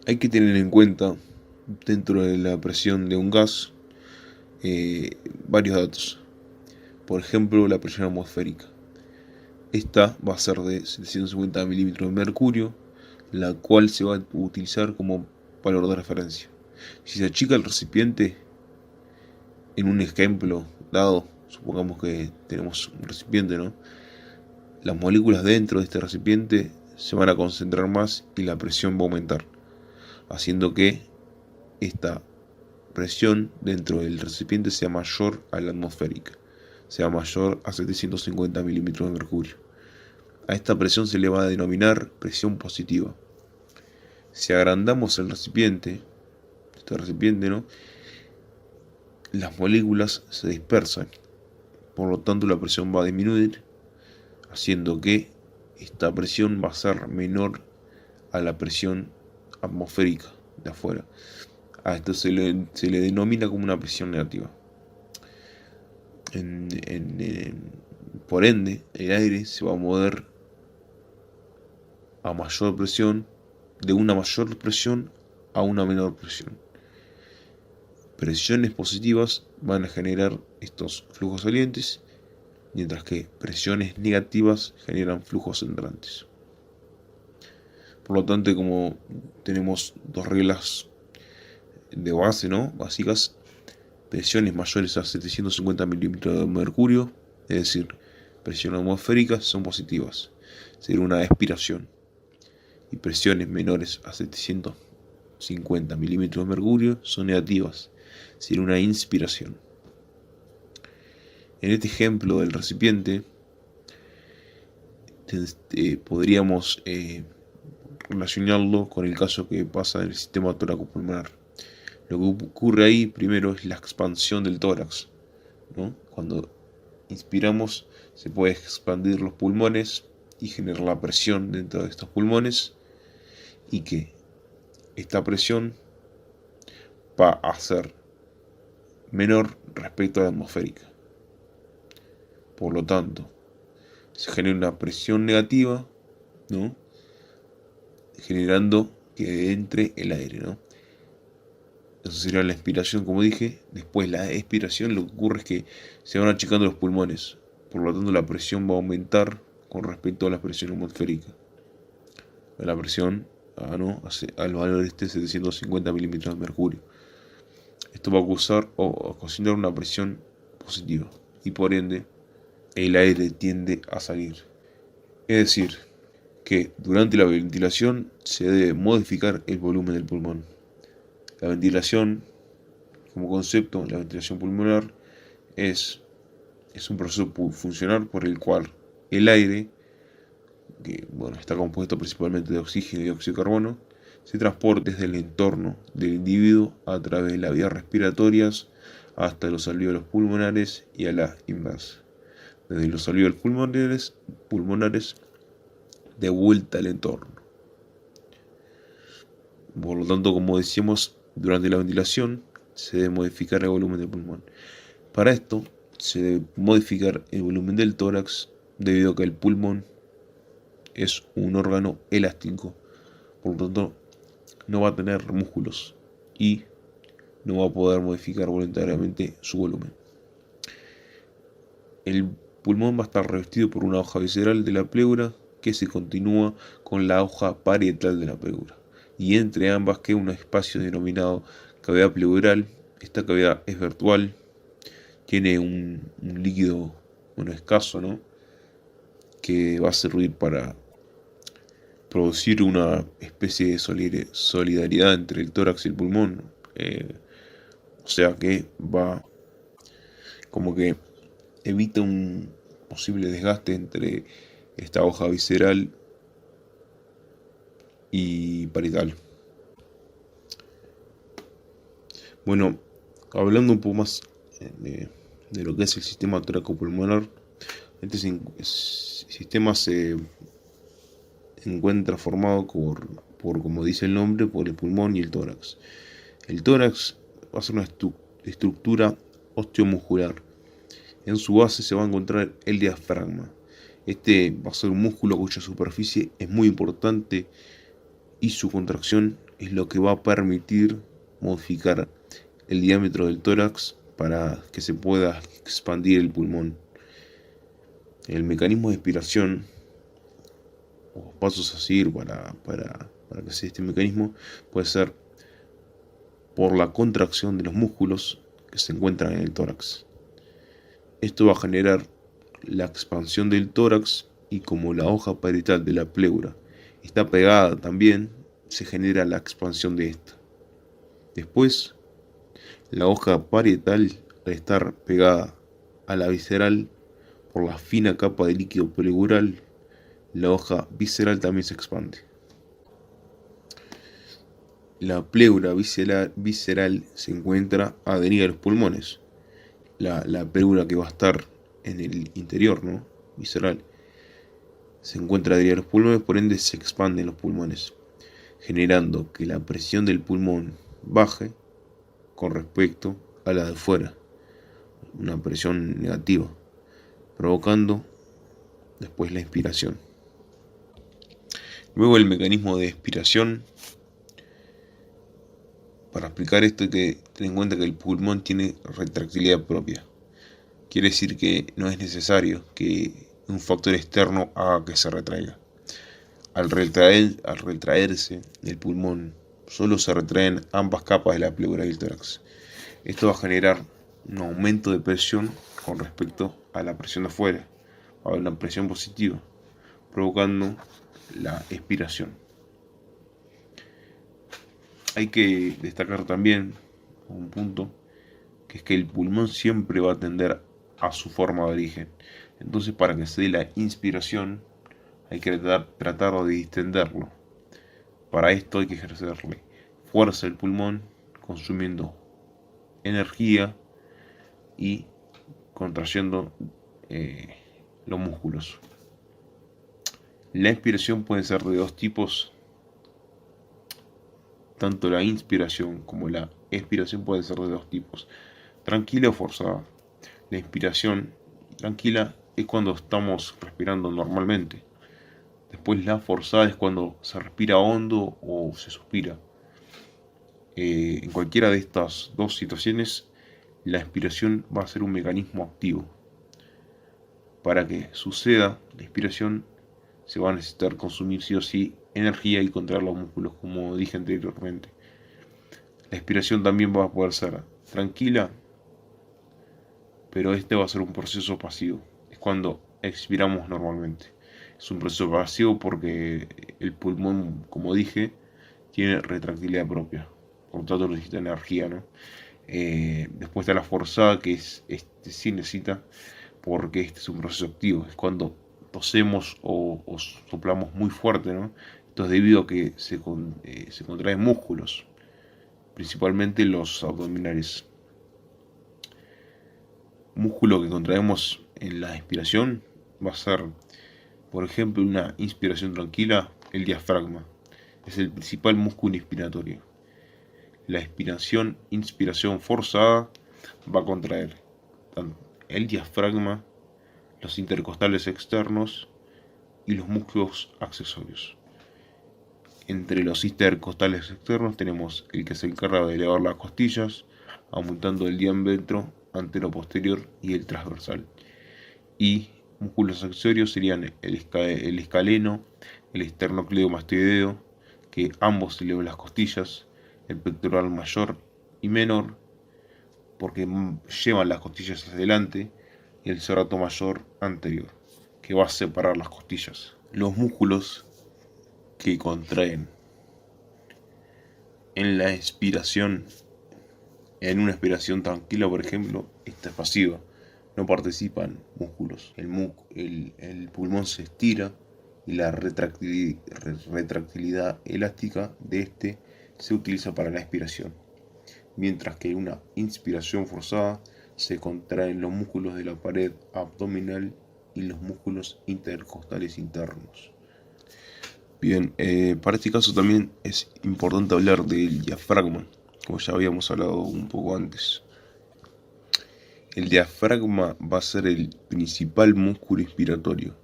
Hay que tener en cuenta, dentro de la presión de un gas, varios datos. Por ejemplo, la presión atmosférica. Esta va a ser de 750 milímetros de mercurio, la cual se va a utilizar como valor de referencia. Si se achica el recipiente, en un ejemplo dado, supongamos que tenemos un recipiente, ¿no? Las moléculas dentro de este recipiente se van a concentrar más y la presión va a aumentar, haciendo que esta presión dentro del recipiente sea mayor a la atmosférica, sea mayor a 750 milímetros de mercurio. A esta presión se le va a denominar presión positiva. Si agrandamos el recipiente, este recipiente, ¿no?, las moléculas se dispersan, por lo tanto la presión va a disminuir, haciendo que esta presión va a ser menor a la presión atmosférica de afuera. A esto se le denomina como una presión negativa. Por ende, el aire se va a mover a mayor presión, de una mayor presión a una menor presión. Presiones positivas van a generar estos flujos salientes, mientras que presiones negativas generan flujos entrantes. Por lo tanto, como tenemos dos reglas de base, ¿no?, básicas: presiones mayores a 750 milímetros de mercurio, es decir, presión atmosférica, son positivas, sería una expiración. Y presiones menores a 750 milímetros de mercurio son negativas, sería una inspiración. En este ejemplo del recipiente, podríamos relacionarlo con el caso que pasa en el sistema tóraco-pulmonar. Lo que ocurre ahí primero es la expansión del tórax, ¿no? Cuando inspiramos se puede expandir los pulmones y generar la presión dentro de estos pulmones, y que esta presión va a ser menor respecto a la atmosférica. Por lo tanto, se genera una presión negativa, ¿no?, generando que entre el aire, ¿no? Eso sería la inspiración, como dije. Después, la expiración, lo que ocurre es que se van achicando los pulmones. Por lo tanto, la presión va a aumentar con respecto a la presión atmosférica. A la presión, al valor de 750 milímetros de mercurio. Esto va a causar o a ocasionar una presión positiva, y por ende, el aire tiende a salir. Es decir, que durante la ventilación se debe modificar el volumen del pulmón. La ventilación, como concepto, la ventilación pulmonar es un proceso funcional por el cual el aire, que está compuesto principalmente de oxígeno y dióxido de carbono, se transporta desde el entorno del individuo a través de las vías respiratorias hasta los alvéolos pulmonares y a la inversa. Desde los alvéolos pulmonares de vuelta al entorno. Por lo tanto, como decíamos, durante la ventilación se debe modificar el volumen del pulmón. Para esto se debe modificar el volumen del tórax, debido a que el pulmón es un órgano elástico, por lo tanto no va a tener músculos y no va a poder modificar voluntariamente su volumen. El pulmón va a estar revestido por una hoja visceral de la pleura que se continúa con la hoja parietal de la pleura, y entre ambas queda un espacio denominado cavidad pleural. Esta cavidad es virtual, tiene un líquido escaso, ¿no?, que va a servir para producir una especie de solidaridad entre el tórax y el pulmón. O sea que va como que evita un posible desgaste entre esta hoja visceral y parietal. Bueno, hablando un poco más de lo que es el sistema tóraco-pulmonar, este sistema se encuentra formado por, como dice el nombre, por el pulmón y el tórax. El tórax va a ser una estructura osteomuscular. En su base se va a encontrar el diafragma. Este va a ser un músculo cuya superficie es muy importante y su contracción es lo que va a permitir modificar el diámetro del tórax para que se pueda expandir el pulmón. El mecanismo de expiración, o pasos a seguir para que se dé este mecanismo, puede ser por la contracción de los músculos que se encuentran en el tórax. Esto va a generar la expansión del tórax, y como la hoja parietal de la pleura está pegada también, se genera la expansión de esta. Después, la hoja parietal, al estar pegada a la visceral por la fina capa de líquido pleural, la hoja visceral también se expande. La pleura visceral se encuentra adherida a los pulmones. La pleura que va a estar en el interior, ¿no?, visceral, se encuentra adherida a los pulmones, por ende se expanden los pulmones, generando que la presión del pulmón baje con respecto a la de fuera, una presión negativa, provocando después la inspiración. Luego el mecanismo de expiración. Para explicar esto hay que tener en cuenta que el pulmón tiene retractilidad propia. Quiere decir que no es necesario que un factor externo haga que se retraiga. Al retraerse el pulmón, solo se retraen ambas capas de la pleura y el tórax. Esto va a generar un aumento de presión con respecto a la presión de afuera, va a haber una presión positiva, provocando la expiración. Hay que destacar también un punto, que es que el pulmón siempre va a tender a su forma de origen. Entonces, para que se dé la inspiración, hay que tratar de distenderlo. Para esto hay que ejercerle fuerza al pulmón, consumiendo energía y contrayendo los músculos. La inspiración puede ser de dos tipos. Tanto la inspiración como la expiración pueden ser de dos tipos: tranquila o forzada. La inspiración tranquila es cuando estamos respirando normalmente. Después la forzada es cuando se respira hondo o se suspira. En cualquiera de estas dos situaciones, la expiración va a ser un mecanismo activo. Para que suceda la inspiración, se va a necesitar consumir sí o sí energía y contraer los músculos, como dije anteriormente. La expiración también va a poder ser tranquila, pero este va a ser un proceso pasivo. Es cuando expiramos normalmente. Es un proceso pasivo porque el pulmón, como dije, tiene retractilidad propia. Por lo tanto necesita energía, ¿no? Después está la forzada, que sí necesita, porque este es un proceso activo. Es cuando tosemos o soplamos muy fuerte, ¿no? Esto es debido a que se contraen músculos, principalmente los abdominales. Músculo que contraemos en la inspiración va a ser, por ejemplo, una inspiración tranquila, el diafragma. Es el principal músculo inspiratorio. La inspiración forzada va a contraer el diafragma, los intercostales externos y los músculos accesorios. Entre los intercostales externos tenemos el que se encarga de elevar las costillas, aumentando el diámetro antero-posterior y el transversal. Y músculos accesorios serían el escaleno, el esternocleidomastoideo, que ambos elevan las costillas, el pectoral mayor y menor, porque llevan las costillas hacia adelante, y el serrato mayor anterior, que va a separar las costillas. Los músculos que contraen en la expiración, en una expiración tranquila, por ejemplo, esta es pasiva, no participan músculos. El pulmón se estira y la retractilidad elástica de este se utiliza para la expiración, mientras que en una inspiración forzada se contraen los músculos de la pared abdominal y los músculos intercostales internos. Bien, para este caso también es importante hablar del diafragma, como ya habíamos hablado un poco antes. El diafragma va a ser el principal músculo inspiratorio.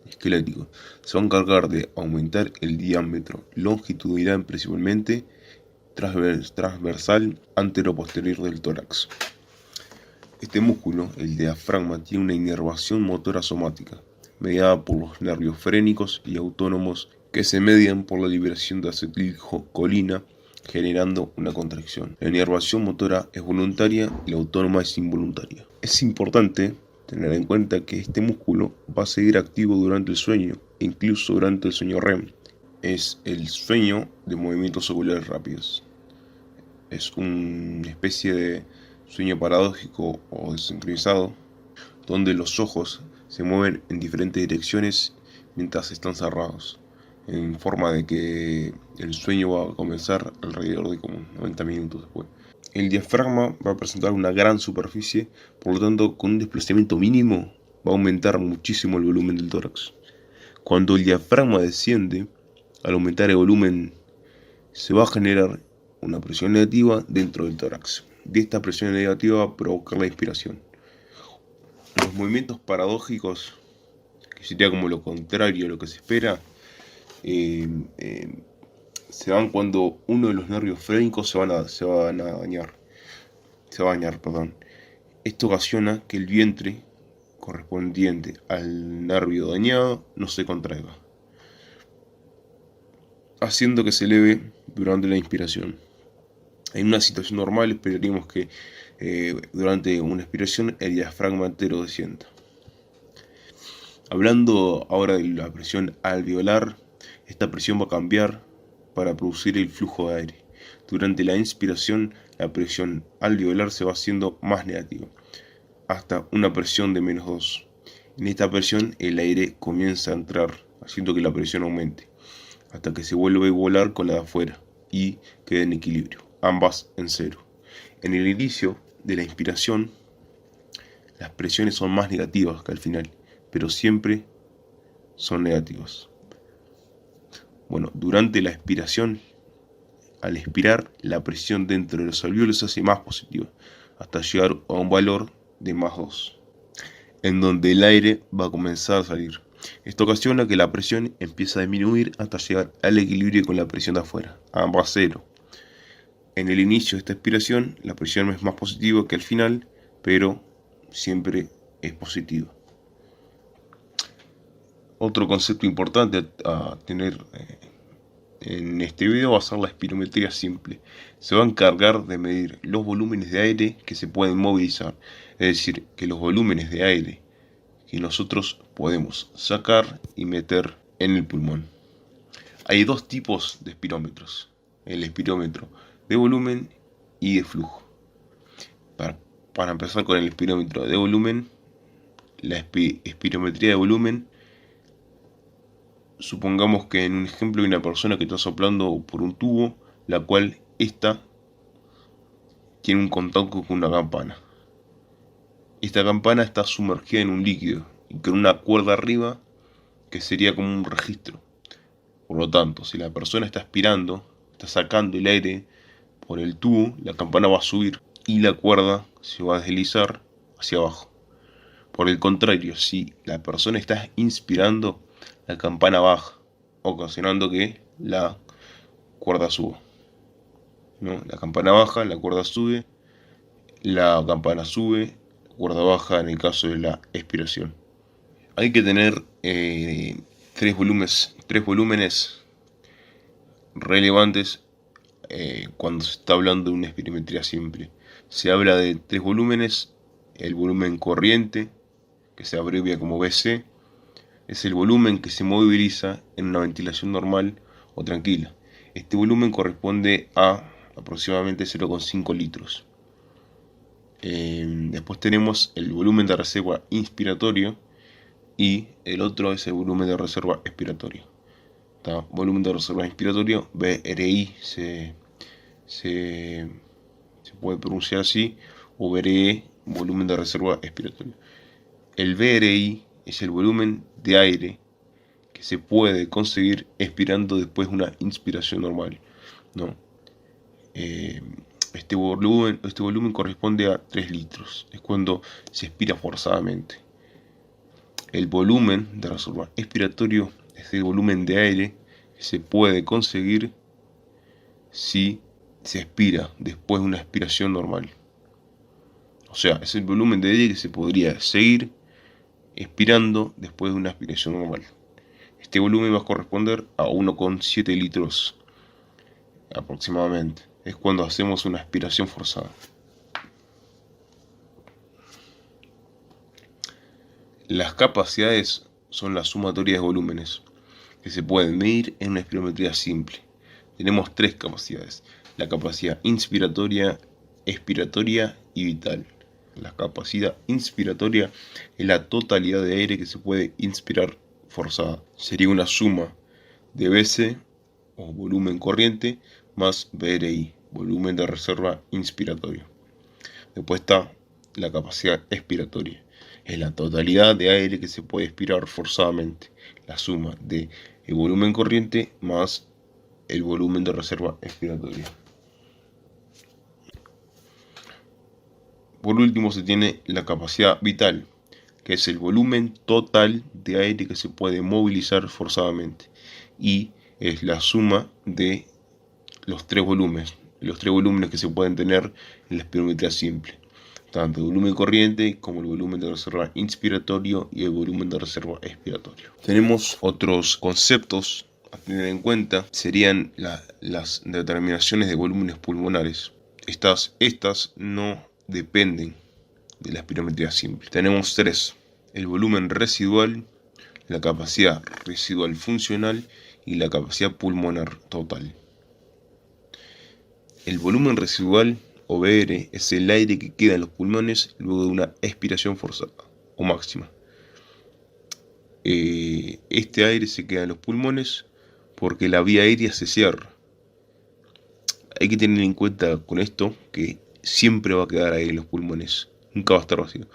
esquelético. Se va a encargar de aumentar el diámetro longitudinal principalmente transversal antero-posterior del tórax. Este músculo, el diafragma, tiene una inervación motora somática, mediada por los nervios frénicos y autónomos que se median por la liberación de acetilcolina, generando una contracción. La inervación motora es voluntaria y la autónoma es involuntaria. Es importante tener en cuenta que este músculo va a seguir activo durante el sueño, incluso durante el sueño REM. Es el sueño de movimientos oculares rápidos. Es una especie de sueño paradójico o desincronizado, donde los ojos se mueven en diferentes direcciones mientras están cerrados, en forma de que el sueño va a comenzar alrededor de como 90 minutos después. El diafragma va a presentar una gran superficie, por lo tanto con un desplazamiento mínimo va a aumentar muchísimo el volumen del tórax. Cuando el diafragma desciende, al aumentar el volumen se va a generar una presión negativa dentro del tórax. De esta presión negativa va a provocar la inspiración. Los movimientos paradójicos, que sería como lo contrario a lo que se espera, se dan cuando uno de los nervios frénicos se va a dañar. Esto ocasiona que el vientre correspondiente al nervio dañado no se contraiga, haciendo que se eleve durante la inspiración. En una situación normal esperaríamos que durante una expiración el diafragma entero descienda. Hablando ahora de la presión alveolar, esta presión va a cambiar para producir el flujo de aire. Durante la inspiración, la presión alveolar se va haciendo más negativa, hasta una presión de -2. En esta presión el aire comienza a entrar, haciendo que la presión aumente, hasta que se vuelve a igualar con la de afuera y queda en equilibrio, ambas en cero. En el inicio de la inspiración, las presiones son más negativas que al final, pero siempre son negativas. Bueno, durante la expiración, al expirar, la presión dentro de los alvéolos se hace más positiva, hasta llegar a un valor de +2, en donde el aire va a comenzar a salir. Esto ocasiona que la presión empiece a disminuir hasta llegar al equilibrio con la presión de afuera, ambas cero. En el inicio de esta expiración, la presión es más positiva que al final, pero siempre es positiva. Otro concepto importante a tener en este video va a ser la espirometría simple. Se va a encargar de medir los volúmenes de aire que se pueden movilizar, es decir, que los volúmenes de aire que nosotros podemos sacar y meter en el pulmón. Hay dos tipos de espirómetros: el espirómetro de volumen y de flujo. Para empezar con el espirómetro de volumen, la espirometría de volumen, supongamos que en un ejemplo hay una persona que está soplando por un tubo, la cual esta tiene un contacto con una campana. Esta campana está sumergida en un líquido y con una cuerda arriba que sería como un registro. Por lo tanto, si la persona está aspirando, está sacando el aire por el tubo, la campana va a subir y la cuerda se va a deslizar hacia abajo. Por el contrario, si la persona está inspirando, la campana baja, ocasionando que la cuerda suba. ¿No? La campana baja, la cuerda sube, la campana sube, la cuerda baja en el caso de la expiración. Hay que tener tres volúmenes relevantes cuando se está hablando de una espirometría simple. Se habla de tres volúmenes: el volumen corriente, que se abrevia como BC, es el volumen que se moviliza en una ventilación normal o tranquila. Este volumen corresponde a aproximadamente 0,5 litros. Después tenemos el volumen de reserva inspiratorio y el otro es el volumen de reserva expiratorio. Volumen de reserva inspiratorio, VRI se puede pronunciar así, o VRE, volumen de reserva expiratorio. El VRI es el volumen de aire que se puede conseguir expirando después de una inspiración normal, ¿no? Este volumen corresponde a 3 litros, es cuando se expira forzadamente. El volumen de reserva expiratorio es el volumen de aire que se puede conseguir si se expira después de una expiración normal. O sea, es el volumen de aire que se podría seguir expirando después de una expiración normal. Este volumen va a corresponder a 1,7 litros aproximadamente. Es cuando hacemos una expiración forzada. Las capacidades son la sumatoria de volúmenes que se pueden medir en una espirometría simple. Tenemos tres capacidades: la capacidad inspiratoria, expiratoria y vital. La capacidad inspiratoria es la totalidad de aire que se puede inspirar forzada. Sería una suma de BC o volumen corriente más VRI, volumen de reserva inspiratorio. Después está la capacidad expiratoria. Es la totalidad de aire que se puede expirar forzadamente. La suma de el volumen corriente más el volumen de reserva expiratoria. Por último se tiene la capacidad vital, que es el volumen total de aire que se puede movilizar forzadamente. Y es la suma de los tres volúmenes que se pueden tener en la espirometría simple. Tanto el volumen corriente como el volumen de reserva inspiratorio y el volumen de reserva expiratorio. Tenemos otros conceptos a tener en cuenta, serían las determinaciones de volúmenes pulmonares. Estas no dependen de la espirometría simple. Tenemos tres: el volumen residual, la capacidad residual funcional y la capacidad pulmonar total. El volumen residual o VR es el aire que queda en los pulmones luego de una expiración forzada o máxima. Este aire se queda en los pulmones porque la vía aérea se cierra. Hay que tener en cuenta con esto que siempre va a quedar aire en los pulmones, nunca va a estar vacío.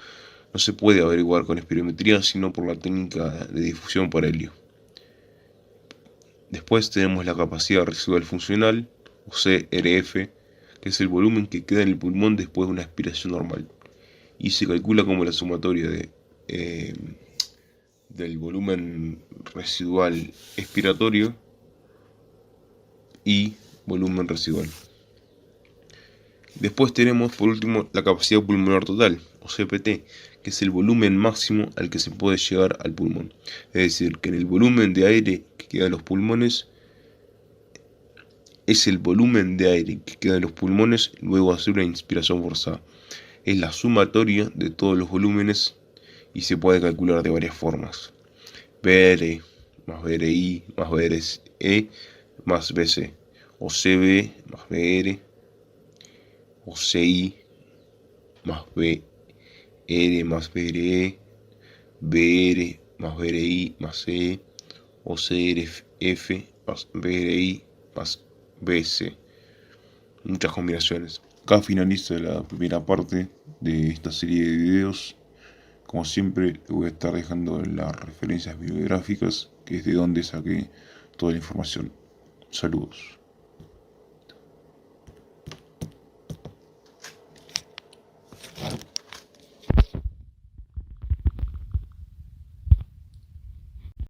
No se puede averiguar con espirometría sino por la técnica de difusión por helio. Después tenemos la capacidad residual funcional o CRF, que es el volumen que queda en el pulmón después de una expiración normal, y se calcula como la sumatoria del volumen residual expiratorio y volumen residual. Después tenemos por último la capacidad pulmonar total o CPT, que es el volumen máximo al que se puede llegar al pulmón. Es decir, que en el volumen de aire que queda en los pulmones es el volumen de aire que queda en los pulmones luego de hacer una inspiración forzada. Es la sumatoria de todos los volúmenes y se puede calcular de varias formas: VR más VRI más VRE más BC, o CB más VR, o CI más VR más VRE, VR más VRI más CE, o CRF más VRI más BC. Muchas combinaciones. Acá finaliza la primera parte de esta serie de videos. Como siempre, te voy a estar dejando las referencias bibliográficas, que es de donde saqué toda la información. Saludos.